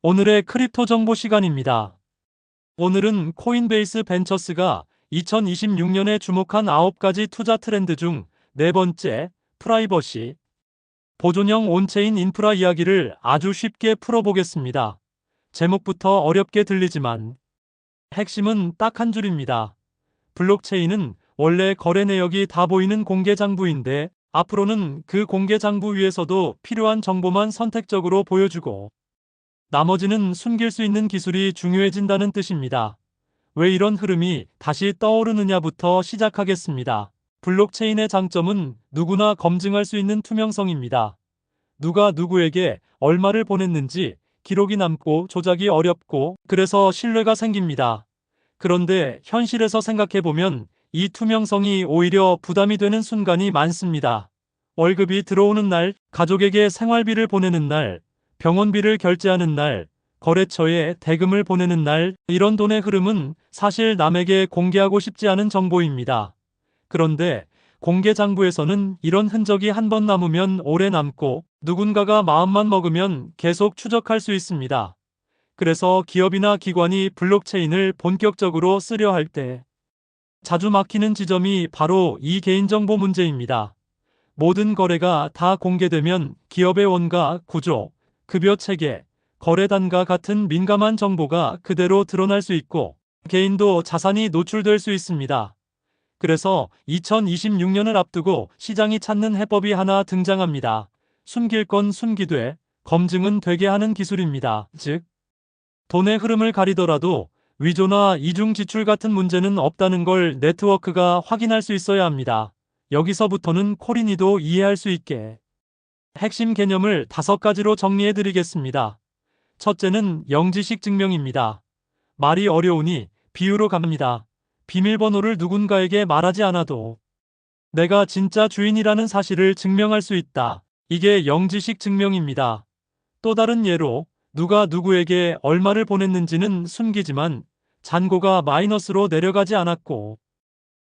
오늘의 크립토 정보 시간입니다. 오늘은 코인베이스 벤처스가 2026년에 주목한 9가지 투자 트렌드 중 네 번째, 프라이버시, 보존형 온체인 인프라 이야기를 아주 쉽게 풀어보겠습니다. 제목부터 어렵게 들리지만 핵심은 딱 한 줄입니다. 블록체인은 원래 거래 내역이 다 보이는 공개 장부인데 앞으로는 그 공개 장부 위에서도 필요한 정보만 선택적으로 보여주고 나머지는 숨길 수 있는 기술이 중요해진다는 뜻입니다. 왜 이런 흐름이 다시 떠오르느냐부터 시작하겠습니다. 블록체인의 장점은 누구나 검증할 수 있는 투명성입니다. 누가 누구에게 얼마를 보냈는지 기록이 남고 조작이 어렵고 그래서 신뢰가 생깁니다. 그런데 현실에서 생각해보면 이 투명성이 오히려 부담이 되는 순간이 많습니다. 월급이 들어오는 날, 가족에게 생활비를 보내는 날, 병원비를 결제하는 날, 거래처에 대금을 보내는 날, 이런 돈의 흐름은 사실 남에게 공개하고 싶지 않은 정보입니다. 그런데 공개 장부에서는 이런 흔적이 한 번 남으면 오래 남고 누군가가 마음만 먹으면 계속 추적할 수 있습니다. 그래서 기업이나 기관이 블록체인을 본격적으로 쓰려 할 때 자주 막히는 지점이 바로 이 개인정보 문제입니다. 모든 거래가 다 공개되면 기업의 원가, 구조, 급여 체계, 거래 단가 같은 민감한 정보가 그대로 드러날 수 있고 개인도 자산이 노출될 수 있습니다. 그래서 2026년을 앞두고 시장이 찾는 해법이 하나 등장합니다. 숨길 건 숨기되 검증은 되게 하는 기술입니다. 즉, 돈의 흐름을 가리더라도 위조나 이중 지출 같은 문제는 없다는 걸 네트워크가 확인할 수 있어야 합니다. 여기서부터는 코린이도 이해할 수 있게 핵심 개념을 5가지로 정리해 드리겠습니다. 첫째는 영지식 증명입니다. 말이 어려우니 비유로 갑니다. 비밀번호를 누군가에게 말하지 않아도 내가 진짜 주인이라는 사실을 증명할 수 있다. 이게 영지식 증명입니다. 또 다른 예로 누가 누구에게 얼마를 보냈는지는 숨기지만 잔고가 마이너스로 내려가지 않았고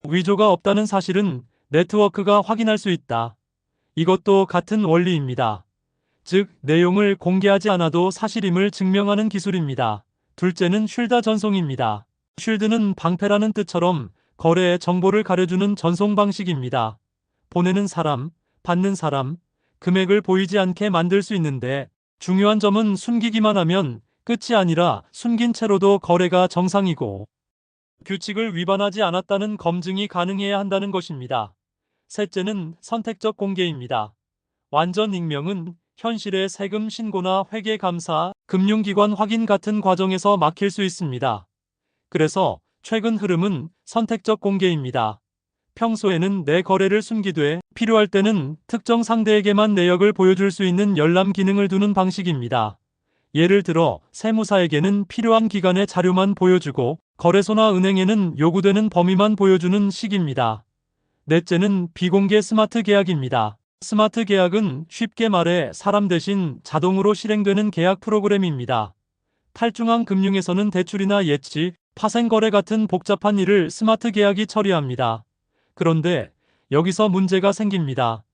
위조가 없다는 사실은 네트워크가 확인할 수 있다. 이것도 같은 원리입니다. 즉, 내용을 공개하지 않아도 사실임을 증명하는 기술입니다. 둘째는 쉴드 전송입니다. 쉴드는 방패라는 뜻처럼 거래의 정보를 가려주는 전송 방식입니다. 보내는 사람, 받는 사람, 금액을 보이지 않게 만들 수 있는데 중요한 점은 숨기기만 하면 끝이 아니라 숨긴 채로도 거래가 정상이고 규칙을 위반하지 않았다는 검증이 가능해야 한다는 것입니다. 셋째는 선택적 공개입니다. 완전 익명은 현실의 세금 신고나 회계 감사, 금융기관 확인 같은 과정에서 막힐 수 있습니다. 그래서 최근 흐름은 선택적 공개입니다. 평소에는 내 거래를 숨기되 필요할 때는 특정 상대에게만 내역을 보여줄 수 있는 열람 기능을 두는 방식입니다. 예를 들어 세무사에게는 필요한 기간의 자료만 보여주고 거래소나 은행에는 요구되는 범위만 보여주는 식입니다. 넷째는 비공개 스마트 계약입니다. 스마트 계약은 쉽게 말해 사람 대신 자동으로 실행되는 계약 프로그램입니다. 탈중앙 금융에서는 대출이나 예치, 파생거래 같은 복잡한 일을 스마트 계약이 처리합니다. 그런데 여기서 문제가 생깁니다.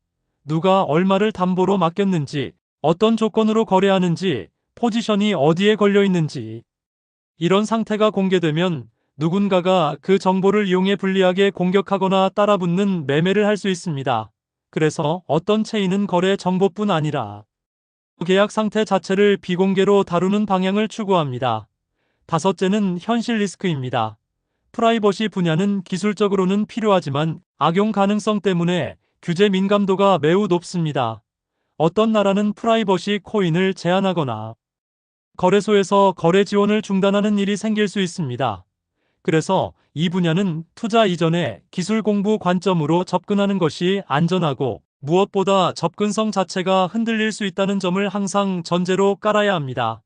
누가 얼마를 담보로 맡겼는지, 어떤 조건으로 거래하는지, 포지션이 어디에 걸려 있는지, 이런 상태가 공개되면 누군가가 그 정보를 이용해 불리하게 공격하거나 따라붙는 매매를 할 수 있습니다. 그래서 어떤 체인은 거래 정보뿐 아니라 계약 상태 자체를 비공개로 다루는 방향을 추구합니다. 다섯째는 현실 리스크입니다. 프라이버시 분야는 기술적으로는 필요하지만 악용 가능성 때문에 규제 민감도가 매우 높습니다. 어떤 나라는 프라이버시 코인을 제한하거나 거래소에서 거래 지원을 중단하는 일이 생길 수 있습니다. 그래서 이 분야는 투자 이전에 기술 공부 관점으로 접근하는 것이 안전하고 무엇보다 접근성 자체가 흔들릴 수 있다는 점을 항상 전제로 깔아야 합니다.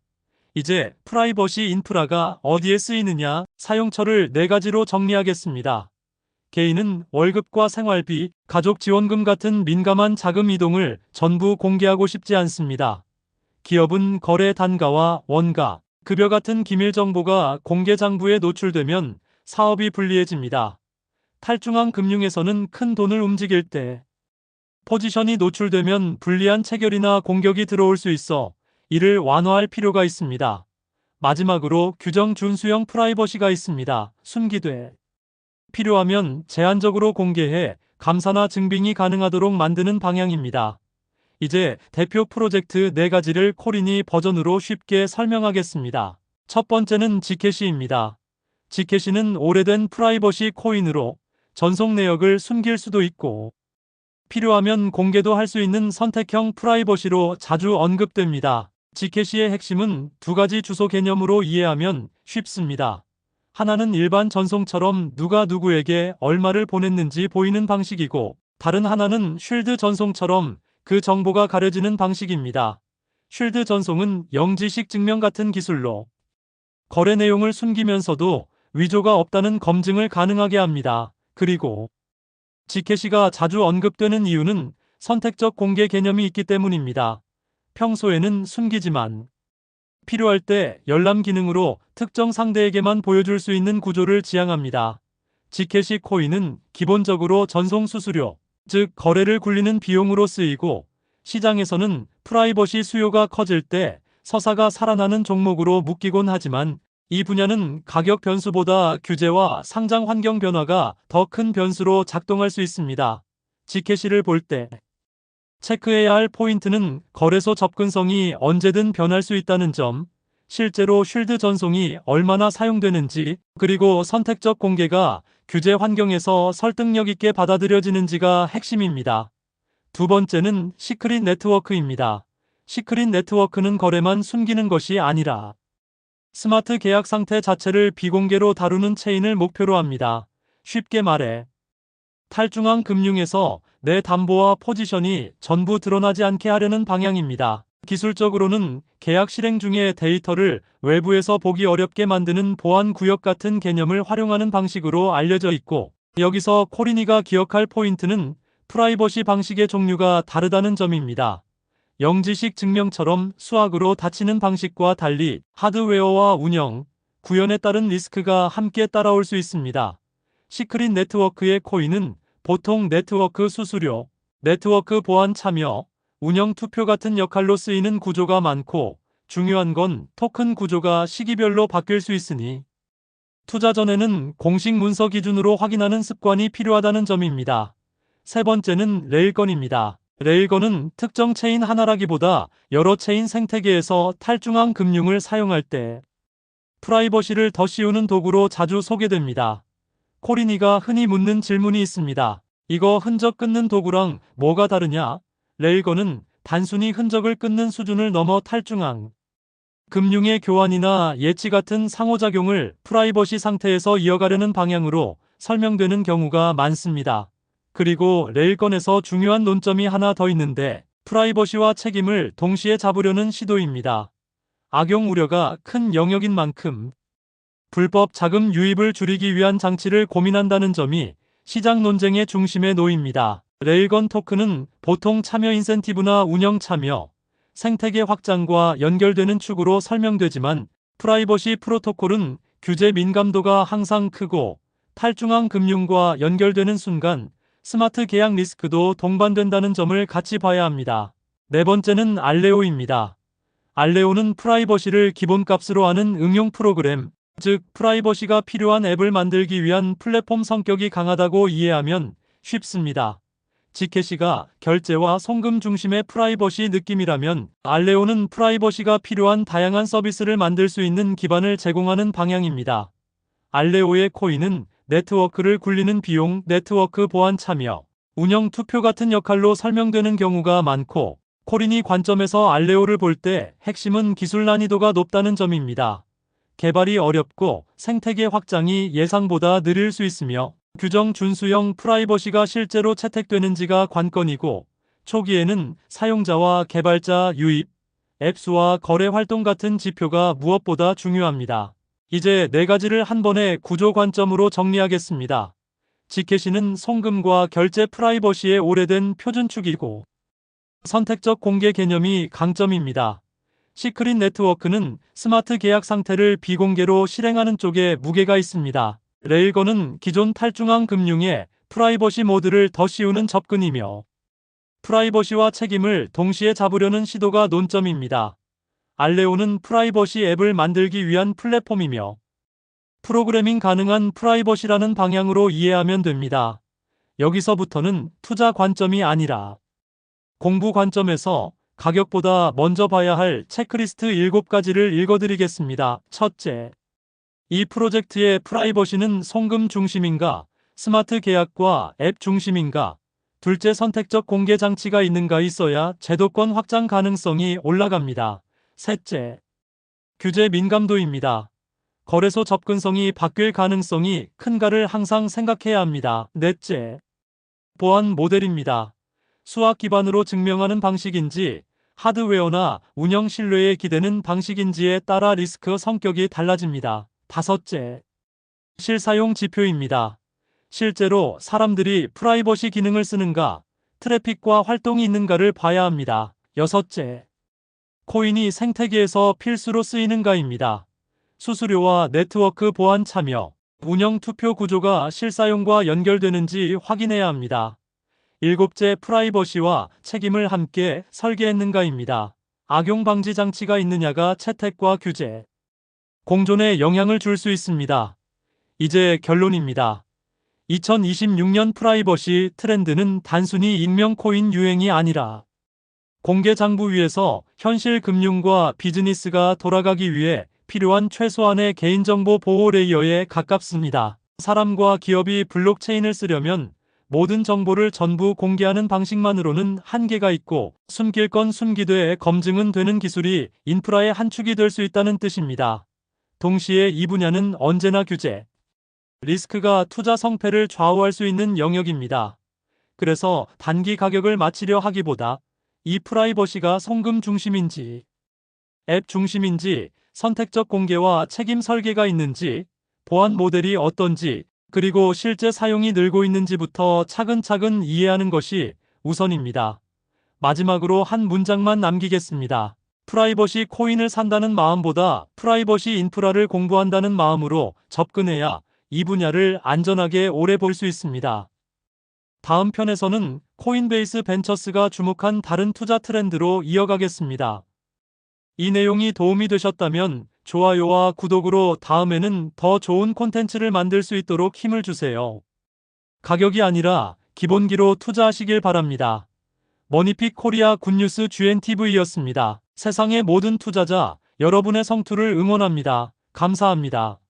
이제 프라이버시 인프라가 어디에 쓰이느냐, 사용처를 4가지로 정리하겠습니다. 개인은 월급과 생활비, 가족 지원금 같은 민감한 자금 이동을 전부 공개하고 싶지 않습니다. 기업은 거래 단가와 원가, 급여 같은 기밀 정보가 공개 장부에 노출되면 사업이 불리해집니다. 탈중앙 금융에서는 큰 돈을 움직일 때 포지션이 노출되면 불리한 체결이나 공격이 들어올 수 있어 이를 완화할 필요가 있습니다. 마지막으로 규정 준수형 프라이버시가 있습니다. 숨기되 필요하면 제한적으로 공개해 감사나 증빙이 가능하도록 만드는 방향입니다. 이제 대표 프로젝트 4가지를 코린이 버전으로 쉽게 설명하겠습니다. 첫 번째는 지캐시입니다. 지캐시는 오래된 프라이버시 코인으로 전송 내역을 숨길 수도 있고 필요하면 공개도 할 수 있는 선택형 프라이버시로 자주 언급됩니다. 지캐시의 핵심은 2가지 주소 개념으로 이해하면 쉽습니다. 하나는 일반 전송처럼 누가 누구에게 얼마를 보냈는지 보이는 방식이고, 다른 하나는 쉴드 전송처럼 그 정보가 가려지는 방식입니다. 쉴드 전송은 영지식 증명 같은 기술로 거래 내용을 숨기면서도 위조가 없다는 검증을 가능하게 합니다. 그리고 지캐시가 자주 언급되는 이유는 선택적 공개 개념이 있기 때문입니다. 평소에는 숨기지만 필요할 때 열람 기능으로 특정 상대에게만 보여줄 수 있는 구조를 지향합니다. 지캐시 코인은 기본적으로 전송 수수료, 즉 거래를 굴리는 비용으로 쓰이고, 시장에서는 프라이버시 수요가 커질 때 서사가 살아나는 종목으로 묶이곤 하지만 이 분야는 가격 변수보다 규제와 상장 환경 변화가 더 큰 변수로 작동할 수 있습니다. 지캐시를 볼 때 체크해야 할 포인트는 거래소 접근성이 언제든 변할 수 있다는 점, 실제로 쉴드 전송이 얼마나 사용되는지, 그리고 선택적 공개가 규제 환경에서 설득력 있게 받아들여지는지가 핵심입니다. 두 번째는 시크릿 네트워크입니다. 시크릿 네트워크는 거래만 숨기는 것이 아니라 스마트 계약 상태 자체를 비공개로 다루는 체인을 목표로 합니다. 쉽게 말해 탈중앙 금융에서 내 담보와 포지션이 전부 드러나지 않게 하려는 방향입니다. 기술적으로는 계약 실행 중에 데이터를 외부에서 보기 어렵게 만드는 보안 구역 같은 개념을 활용하는 방식으로 알려져 있고, 여기서 코린이가 기억할 포인트는 프라이버시 방식의 종류가 다르다는 점입니다. 영지식 증명처럼 수학으로 닫히는 방식과 달리 하드웨어와 운영, 구현에 따른 리스크가 함께 따라올 수 있습니다. 시크릿 네트워크의 코인은 보통 네트워크 수수료, 네트워크 보안 참여, 운영 투표 같은 역할로 쓰이는 구조가 많고, 중요한 건 토큰 구조가 시기별로 바뀔 수 있으니 투자 전에는 공식 문서 기준으로 확인하는 습관이 필요하다는 점입니다. 세 번째는 레일건입니다. 레일건은 특정 체인 하나라기보다 여러 체인 생태계에서 탈중앙 금융을 사용할 때 프라이버시를 더 씌우는 도구로 자주 소개됩니다. 코린이가 흔히 묻는 질문이 있습니다. 이거 흔적 끊는 도구랑 뭐가 다르냐? 레일건은 단순히 흔적을 끊는 수준을 넘어 탈중앙 금융의 교환이나 예치 같은 상호작용을 프라이버시 상태에서 이어가려는 방향으로 설명되는 경우가 많습니다. 그리고 레일건에서 중요한 논점이 하나 더 있는데, 프라이버시와 책임을 동시에 잡으려는 시도입니다. 악용 우려가 큰 영역인 만큼 불법 자금 유입을 줄이기 위한 장치를 고민한다는 점이 시장 논쟁의 중심에 놓입니다. 레일건 토큰은 보통 참여 인센티브나 운영 참여, 생태계 확장과 연결되는 축으로 설명되지만, 프라이버시 프로토콜은 규제 민감도가 항상 크고 탈중앙 금융과 연결되는 순간 스마트 계약 리스크도 동반된다는 점을 같이 봐야 합니다. 네 번째는 알레오입니다. 알레오는 프라이버시를 기본값으로 하는 응용 프로그램, 즉 프라이버시가 필요한 앱을 만들기 위한 플랫폼 성격이 강하다고 이해하면 쉽습니다. 지캐시가 결제와 송금 중심의 프라이버시 느낌이라면, 알레오는 프라이버시가 필요한 다양한 서비스를 만들 수 있는 기반을 제공하는 방향입니다. 알레오의 코인은 네트워크를 굴리는 비용, 네트워크 보안 참여, 운영 투표 같은 역할로 설명되는 경우가 많고, 코린이 관점에서 알레오를 볼 때 핵심은 기술 난이도가 높다는 점입니다. 개발이 어렵고 생태계 확장이 예상보다 느릴 수 있으며, 규정 준수형 프라이버시가 실제로 채택되는지가 관건이고, 초기에는 사용자와 개발자 유입, 앱 수와 거래 활동 같은 지표가 무엇보다 중요합니다. 이제 4가지를 한 번에 구조 관점으로 정리하겠습니다. 지캐시는 송금과 결제 프라이버시의 오래된 표준축이고, 선택적 공개 개념이 강점입니다. 시크릿 네트워크는 스마트 계약 상태를 비공개로 실행하는 쪽에 무게가 있습니다. 레일건은 기존 탈중앙 금융의 프라이버시 모드를 더 씌우는 접근이며, 프라이버시와 책임을 동시에 잡으려는 시도가 논점입니다. 알레오는 프라이버시 앱을 만들기 위한 플랫폼이며 프로그래밍 가능한 프라이버시라는 방향으로 이해하면 됩니다. 여기서부터는 투자 관점이 아니라 공부 관점에서 가격보다 먼저 봐야 할 체크리스트 7가지를 읽어드리겠습니다. 첫째, 이 프로젝트의 프라이버시는 송금 중심인가, 스마트 계약과 앱 중심인가? 둘째, 선택적 공개 장치가 있는가 있어야 제도권 확장 가능성이 올라갑니다. 셋째, 규제 민감도입니다. 거래소 접근성이 바뀔 가능성이 큰가를 항상 생각해야 합니다. 넷째, 보안 모델입니다. 수학 기반으로 증명하는 방식인지 하드웨어나 운영 신뢰에 기대는 방식인지에 따라 리스크 성격이 달라집니다. 다섯째, 실사용 지표입니다. 실제로 사람들이 프라이버시 기능을 쓰는가, 트래픽과 활동이 있는가를 봐야 합니다. 여섯째, 코인이 생태계에서 필수로 쓰이는가입니다. 수수료와 네트워크 보안 참여, 운영 투표 구조가 실사용과 연결되는지 확인해야 합니다. 일곱째, 프라이버시와 책임을 함께 설계했는가입니다. 악용 방지 장치가 있느냐가 채택과 규제, 공존에 영향을 줄 수 있습니다. 이제 결론입니다. 2026년 프라이버시 트렌드는 단순히 익명 코인 유행이 아니라 공개 장부 위에서 현실 금융과 비즈니스가 돌아가기 위해 필요한 최소한의 개인정보 보호 레이어에 가깝습니다. 사람과 기업이 블록체인을 쓰려면 모든 정보를 전부 공개하는 방식만으로는 한계가 있고, 숨길 건 숨기되 검증은 되는 기술이 인프라의 한 축이 될 수 있다는 뜻입니다. 동시에 이 분야는 언제나 규제, 리스크가 투자 성패를 좌우할 수 있는 영역입니다. 그래서 단기 가격을 맞추려 하기보다 이 프라이버시가 송금 중심인지, 앱 중심인지, 선택적 공개와 책임 설계가 있는지, 보안 모델이 어떤지, 그리고 실제 사용이 늘고 있는지부터 차근차근 이해하는 것이 우선입니다. 마지막으로 한 문장만 남기겠습니다. 프라이버시 코인을 산다는 마음보다 프라이버시 인프라를 공부한다는 마음으로 접근해야 이 분야를 안전하게 오래 볼 수 있습니다. 다음 편에서는 코인베이스 벤처스가 주목한 다른 투자 트렌드로 이어가겠습니다. 이 내용이 도움이 되셨다면 좋아요와 구독으로 다음에는 더 좋은 콘텐츠를 만들 수 있도록 힘을 주세요. 가격이 아니라 기본기로 투자하시길 바랍니다. 머니픽 코리아 굿뉴스 GNTV였습니다. 세상의 모든 투자자, 여러분의 성투를 응원합니다. 감사합니다.